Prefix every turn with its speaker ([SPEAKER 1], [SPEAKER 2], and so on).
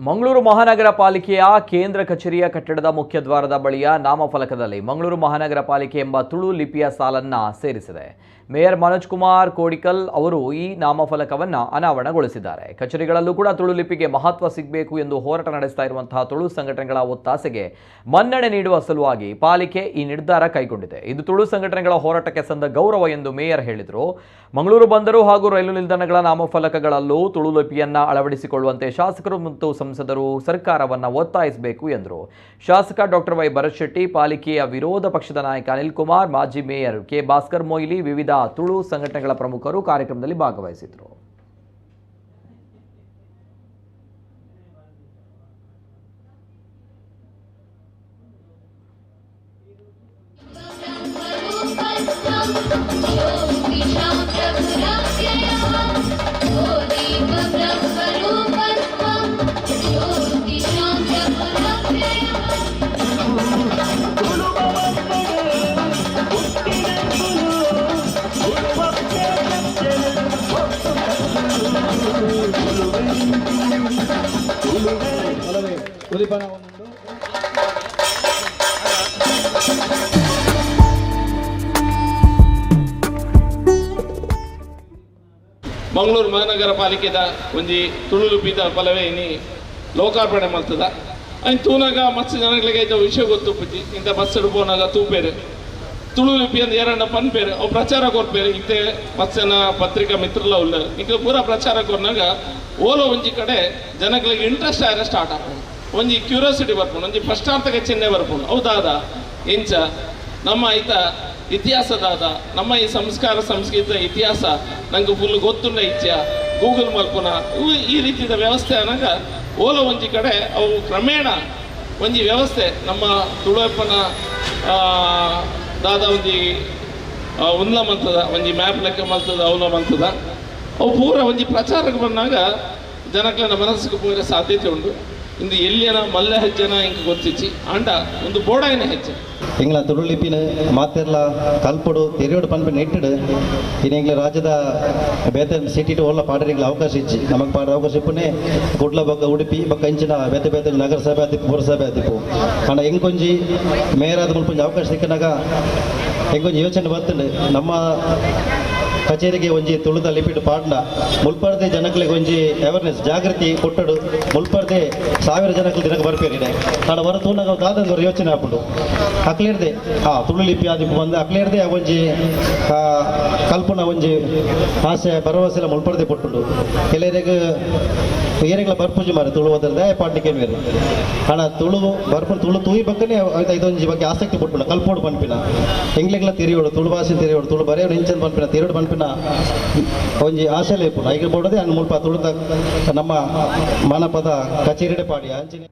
[SPEAKER 1] ಮಂಗಳೂರು ಮಹಾನಗರ ಪಾಲಿಕೆಯ ಕೇಂದ್ರ ಕಚೇರಿಯ ಕಟ್ಟಡದ ಮುಖ್ಯದ್ವಾರದ ಬಳಿಯ ನಾಮಫಲಕದಲ್ಲಿ ಮಂಗಳೂರು ಮಹಾನಗರ ಪಾಲಿಕೆ ಎಂಬ ತುಳು ಲಿಪಿಯ ಸಾಲನ್ನು ಸೇರಿಸಿದೆ. ಮೇಯರ್ ಮನೋಜ್ ಕುಮಾರ್ ಕೋಡಿಕಲ್ ಅವರು ಈ ನಾಮಫಲಕವನ್ನು ಅನಾವರಣಗೊಳಿಸಿದ್ದಾರೆ. ಕಚೇರಿಗಳಲ್ಲೂ ಕೂಡ ತುಳು ಲಿಪಿಗೆ ಮಹತ್ವ ಸಿಗಬೇಕು ಎಂದು ಹೋರಾಟ ನಡೆಸ್ತಾ ಇರುವಂತಹ ತುಳು ಸಂಘಟನೆಗಳ ಒತ್ತಾಸೆಗೆ ಮನ್ನಣೆ ನೀಡುವ ಸಲುವಾಗಿ ಪಾಲಿಕೆ ಈ ನಿರ್ಧಾರ ಕೈಗೊಂಡಿದೆ. ಇದು ತುಳು ಸಂಘಟನೆಗಳ ಹೋರಾಟಕ್ಕೆ ಸಂದ ಗೌರವ ಎಂದು ಮೇಯರ್ ಹೇಳಿದರು. ಮಂಗಳೂರು ಬಂದರು ಹಾಗೂ ರೈಲು ನಿಲ್ದಾಣಗಳ ನಾಮಫಲಕಗಳಲ್ಲೂ ತುಳು ಲಿಪಿಯನ್ನು ಅಳವಡಿಸಿಕೊಳ್ಳುವಂತೆ ಶಾಸಕರು ಮತ್ತು ಸಂಸದರು ಸರ್ಕಾರವನ್ನು ಒತ್ತಾಯಿಸಬೇಕು ಎಂದರು. ಶಾಸಕ ಡಾಕ್ಟರ್ ವೈ ಭರತ್ ಶೆಟ್ಟಿ, ಪಾಲಿಕೆಯ ವಿರೋಧ ಪಕ್ಷದ ನಾಯಕ ಅನಿಲ್ ಕುಮಾರ್, ಮಾಜಿ ಮೇಯರ್ ಕೆ ಭಾಸ್ಕರ್ ಮೊಯ್ಲಿ, ವಿವಿಧ ತುಳು ಸಂಘಟನೆಗಳ ಪ್ರಮುಖರು ಕಾರ್ಯಕ್ರಮದಲ್ಲಿ ಭಾಗವಹಿಸಿದರು.
[SPEAKER 2] ಮಂಗಳೂರು ಮಹಾನಗರ ಪಾಲಿಕೆದ ಒಂಜಿ ತುಳು ಲಿಪಿದ ಫಲವೇ ಇನಿ ಲೋಕಾರ್ಪಣೆ ಮಾಡ್ತದ ಅನ್ ತೂನಾಗ ಮತ್ಸ್ಯ ಜನಗಳಿಗೆ ಇದು ವಿಷಯ ಗೊತ್ತುಪ್ಪಿ ಇಂಥ ಬಸ್ ಪೋನಾಗ ತೂಪೇರು ತುಳು ಲಿಪಿ ಅಂತ ಎರಡ ಪನ್ಪೇರು ಅವು ಪ್ರಚಾರ ಕೊರ್ಪೇರು ಇಂತೆ ಮತ್ಸ್ಯನ ಪತ್ರಿಕಾ ಮಿತ್ರಲ ಉಲ್ಲ ಈಗ ಪೂರ ಪ್ರಚಾರ ಕೊರ್ನಾಗ ಓಲೋ ಒಂಜಿ ಕಡೆ ಜನಗಳಿಗೆ ಇಂಟ್ರೆಸ್ಟ್ ಆಗ ಸ್ಟಾರ್ಟ್ ಆಗ್ತದೆ. ಒಂಜಿ ಕ್ಯೂರಿಯಾಸಿಟಿ ಬರ್ಕೊಂಡು ಒಂಜಿ ಫಸ್ಟಾರ್ಥಕ್ಕೆ ಚಿಹ್ನೆ ಬರ್ಕೊಂಡು ಹೌದಾದ ಇಂಚ ನಮ್ಮ ಐತ ಇತಿಹಾಸದಾದ ನಮ್ಮ ಈ ಸಂಸ್ಕಾರ ಸಂಸ್ಕೃತ ಇತಿಹಾಸ ನಂಗೆ ಫುಲ್ ಗೊತ್ತುಂಡ ಇಚ್ಛೆ ಗೂಗಲ್ ಮಲ್ಪುನ ಈ ರೀತಿಯ ವ್ಯವಸ್ಥೆ ಅನ್ನಂಗ ಓಲೋ ಒಂಜಿ ಕಡೆ ಅವು ಕ್ರಮೇಣ ಒಂಜಿ ವ್ಯವಸ್ಥೆ ನಮ್ಮ ತುಳುವಪ್ಪನ ದಾದ ಒಂಜಿ ಉನ್ಲ ಮಂತದ ಒಂಜಿ ಮ್ಯಾಪ್ ಲೆಕ್ಕ ಮಲ್ತದ ಅವಲ ಮಂತದ ಅವು ಪೂರ ಒಂಜಿ ಪ್ರಚಾರಕ್ಕೆ ಬಂದಾಗ ಜನಗಳ ಮನಸ್ಸಿಗೆ ಪೂರ ಸಾಧ್ಯತೆ ಉಂಟು. ಇಂದು ಎಲ್ಲಿಯನ ಮಲ್ಲ ಹೆಜ್ಜೆನ ಹಿಂಗೆ ಗೊತ್ತಿಚ್ಚಿ ಅಂಡ ಒಂದು ಬೋಡಾಯಿನ ಹೆಜ್ಜೆ
[SPEAKER 3] ಎಂಗ್ಲ ತುಳು ಲಿಪಿನ ಮಾತೆರ್ಲ ಕಲ್ಪಡು ತೆರೆಯೋಡು ಪನ್ಪೆ ನೆಟ್ಟಿಡು ಇನ್ನೆಂಗ್ಲ ರಾಜ್ಯದ ಬೇತೆ ಸಿಟಿ ಓಲ್ಲ ಪಾಡರಿಗೆ ಅವಕಾಶ ಇಚ್ಚಿ ನಮಗೆ ಪಾಡ ಅವಕಾಶ ಇಪ್ಪನೇ ಗುಡ್ಲ ಬಗ್ಗ ಉಡುಪಿ ಬಕ್ಕ ಇಂಚಿನ ಬೇತೆ ಬೇತೆ ನಗರಸಭೆ ಆದಿಪ್ಪು ಪುರಸಭೆ ಆದಿಪ್ಪು ಅಣ್ಣ ಹೆಂಗೊಂಜಿ ಮೇಯರಾದ ಮುಲ್ಪಂಜಿ ಅವಕಾಶ ಸಿಕ್ಕನಾಗ ಹೆಂಗೊಂಜಿ ಯೋಚನೆ ಬರ್ತಂಡು ನಮ್ಮ ಕಚೇರಿಗೆ ಒಂಜಿ ತುಳುದ ಲಿಪಿಡ್ ಪಾಡ್ನ ಮುಲ್ಪರ್ದೆ ಜನಗಳಿಗೆ ಒಂಜಿ ಅವೇರ್ನೆಸ್ ಜಾಗೃತಿ ಕೊಟ್ಟಡು ಮುಲ್ಪರ್ದೆ 1000 ಜನಕ್ಕೆ ದಿನಕ್ಕೆ ಬರ್ಪೇರಿದೆ ನಾನು ಹೊರ ತೂನಾಗ ದಾದಂದು ಯೋಚನೆ ಹಾಕೊಂಡು ಅಕ್ಲೇರ್ದೆ ತುಳು ಲಿಪಿ ಆದಿಪ್ಪು ಬಂದು ಅಕ್ಲೇರ್ದೆ ಒಂಜಿ ಕಲ್ಪನಾ ಒಂಜಿ ಆಸೆ ಭರವಸೆಲ್ಲ ಮುಲ್ಪರ್ದೆ ಕೊಟ್ಟುಂಡು ಕೆಲವರಿಗೆ ಏರೆಗಳ ಬರ್ಪುಜಿ ಮಾರೆ ತುಳು ಓದರ್ದೆ ಪಾಡ್ಲಿಕ್ಕೆ ಬೇರೆ ಹಣ ತುಳು ಬರ್ಪು ತುಳು ತೂಯಿ ಬಗ್ಗನೇ ಇದೊಂಜಿ ಬಗ್ಗೆ ಆಸಕ್ತಿ ಕೊಟ್ಟುಂಡು ಕಲ್ಪೋಡು ಪನ್ಪಿನ ಎಂಗ್ಲೆಗ್ಲ ತೆರೆಯೋಡು ತುಳು ಭಾಷೆ ತೆರೆಯೋಡು ತುಳು ಬರೆಯೋಡು ಇಂಚನ್ ಪನ್ಪಿನ ತೆರೆಯೋಡು ಪನ್ಪಿನ ಒಂಜಿ ಆಸೆಲೆ ಇಪ್ಪು ಐಗೆ ಬೋಡದೆ ಅನ್ನು ಮುಲ್ಪ ತುಳುದ ನಮ್ಮ ಮಾನಪದ ಕಚೇರಿಡೆ ಪಾಡಿ ಅಂಚಿನ